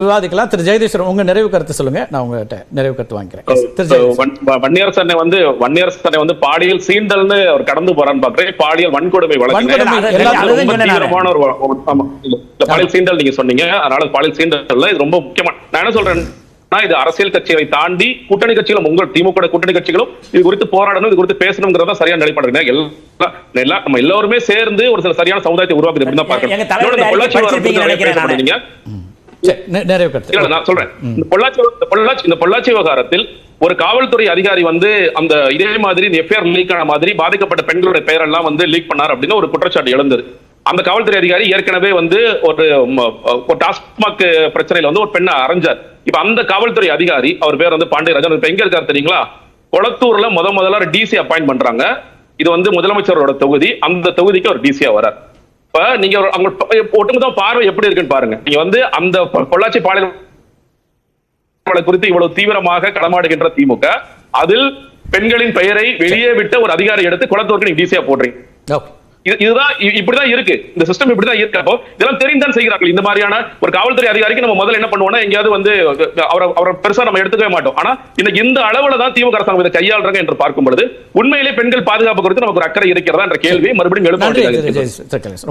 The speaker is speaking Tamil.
விவாதிக்கலாம். திரு ஜெகதீஸ்வரன், உங்க நிறைவு கருத்து சொல்லுங்க. நான் உங்ககிட்ட நிறைவு கருத்து வாங்கிக்கிறேன். வன்னியரசனை வந்து பாலியல் சீண்டல்னு அவர் கடந்து போறான்னு பாக்குறேன். பாலியல் வன்கொடுமை பாலியல் சீண்டல் நீங்க சொன்னீங்க. அதனால பாலியல் சீண்டல் இது ரொம்ப முக்கியமான. நான் என்ன சொல்றேன், இது அரசியல் கட்சிகளை தாண்டி கூட்டணி கட்சிகளும், உங்கள் திமுக கூட்டணி கட்சிகளும் இது குறித்து போராடணும், இது குறித்து பேசணுங்கிறதா சரியான நிலைப்பாடு. நம்ம எல்லாருமே சேர்ந்து ஒரு சில சரியான சமுதாயத்தை உருவாக்குது. பொள்ளாச்சி விவகாரத்தில் ஒரு காவல்துறை அதிகாரி வந்து அந்த இதே மாதிரி எஃப்ஐஆர் லீக் ஆன மாதிரி பாதிக்கப்பட்ட பெண்களுடைய பெயரெல்லாம் வந்து லீக் பண்ணார் அப்படின்னு ஒரு குற்றச்சாட்டு எழுந்தது. அந்த காவல்துறை அதிகாரி ஏற்கனவே வந்து ஒரு டாஸ்மாக் பிரச்சனையில வந்து ஒரு பெண்ணை அரைஞ்சார். இப்ப அந்த காவல்துறை அதிகாரி, அவர் பேர் வந்து பாண்டியராஜன், இப்ப எங்க இருக்காரு தெரியுங்களா? கொளத்தூர்ல முதல்ல டிசி அப்பாயிண்ட் பண்றாங்க. இது வந்து முதலமைச்சரோட தொகுதி. அந்த தொகுதிக்கு அவர் டிசியா வர்றார். இப்ப நீங்க ஒட்டுமொத்த பார்வை எப்படி இருக்குன்னு பாருங்க. நீங்க வந்து அந்த பொள்ளாச்சி பாலியல் குறித்து இவ்வளவு தீவிரமாக களமாடுகின்ற திமுக, அதில் பெண்களின் பெயரை வெளியே விட்ட ஒரு அதிகாரி எடுத்து குளத்தூருக்கு நீங்க டிசியா போடுறீங்க. இதுதான், இப்படிதான் இருக்கு இந்த சிஸ்டம், இப்படிதான் இருக்கு. அப்போ இதெல்லாம் தெரிந்துதான் செய்கிறார்கள். இந்த மாதிரியான ஒரு காவல்துறை அதிகாரிக்கு நம்ம முதல்ல என்ன பண்ணுவோம்னா, எங்கேயாவது வந்து அவரை பெருசா நம்ம எடுத்துக்கவே மாட்டோம். ஆனா இன்னைக்கு இந்த அளவுல தான் திமுக அரசாங்கம் இதை கையாளுறாங்க என்று பார்க்கும் பொழுது உண்மையிலே பெண்கள் பாதுகாப்பு குறித்து நமக்கு ஒரு அக்கறை இருக்கிறதா என்ற கேள்வி மறுபடியும் எழுப்ப